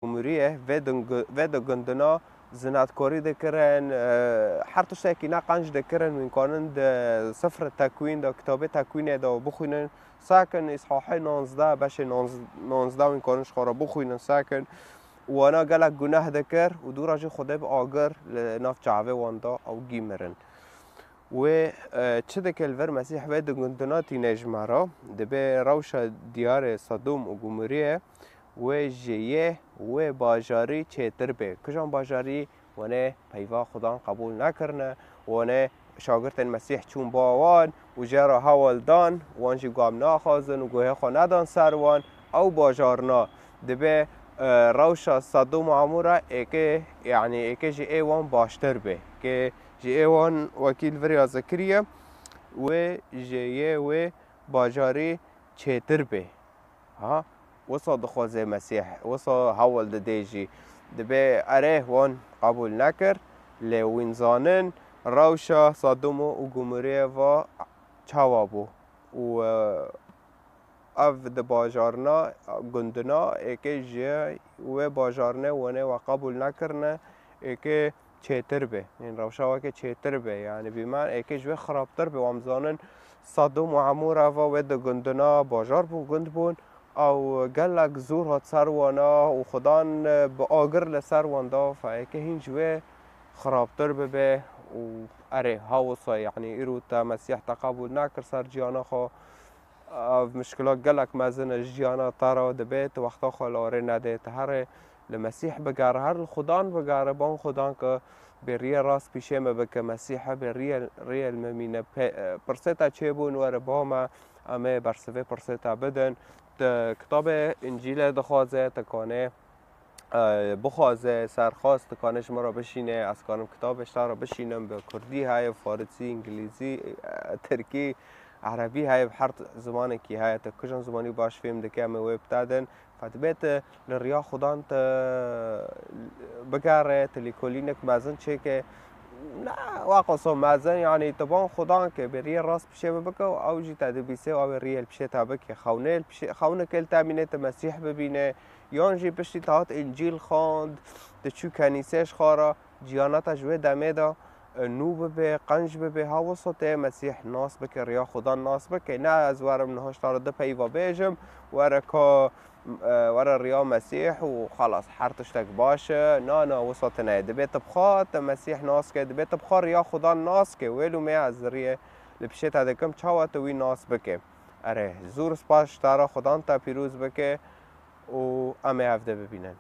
جمهوریه و گندنا زناتکاری دکرن هر تشتی نقنج دکرن و امکانن سفر تکوین دا کتاب تکوین دا بخوینن ساکن اصحاح 19 بش 19 و امکانش خورا بخوینن ساکن و انا گلک گناه دکر و دوراج خدا به آگر ناف جعوه واندا او گیمرن و چه دکل ور مسیح و دگندناتی نجمارا دبه روش دیار صدوم و گموریه و جیه و باجاری چهتر به کجان باجاری ونه پیوا خدا قبول نکرنه ونه شاگرد مسیح چون باوان و جرا حوال دان وانجی گام ناخازن و گوه خو ندان سروان او باجارنا دبه روش صدوم و عمورا اکه یعنی اکه جی ایوان باشتر به که جی ایوان وکیل وریا ذکریه و جیه و باجاری چهتر به ها وصل دخوازه مسیح وصل حول ددیجی دبه اره وان قبول نکر لوین زانن روشا صدوم و گموریه و چوابو و اف د باجارنا گندنا اکه جه و باجارنه ونه و قبول نکرنه اکه چهتر به این روشا که چهتر به یعنی بیمان اکه جوه خرابتر به وامزانن صدوم و عموره و د گندنا باجار بون گند بون او گلک زور هات سروانا و خدان با آگر لسروان دا فایکه هینجوه خرابتر به و اره هاوسا یعنی ایرو تا مسیح تقبل نکر سر جیانا خو مشکلات گلک مزن جیانا تارا دبیت وقتا خلاره نده تهره لمسیح بگاره هر خدان بگاره بان خدان که به ریه راست پیشه بکه مسیح به ریه الممینه پرسیتا چه بون وره باما امه برسوه پرسیتا بدن کتاب انجیل دخوازه تکانه بخوازه سرخواست تکانه شما را بشینه از کانم کتابش را بشینم به کردی های فارسی انگلیسی ترکی عربی های هر زمانی که های تا کجان زمانی باش فهم دکه همه ویب دادن فتبیت لریا خدان تا بگره تلیکولینک مزن چه که نه واقعا مزن یعنی تبان خدان که بری راست پیشه بکه و اوجی تدبیسه و او ریل پیشه تابک خونه کل تامینه مسیح ببینه یانجی پشتی تاعت انجیل خواند دچو کنیسهش خارا جیانات جوه دمه دا نو به قنج به هاوسط مسیح ناس بکه ریا خدا ناس بکه نه از ورم نهاش تارده پیوا بیجم ورا ریا مسیح و خلاص هر تشتک باشه نه وسط نه دبیت بخواد مسیح ناس که دبیت بخواد ریا خدا ناس که ویلو می از ریه لپشه تدکم چاوت وی ناس بکه اره زور سپاش تارا خدا تا پیروز بکه و امه هفته ببینن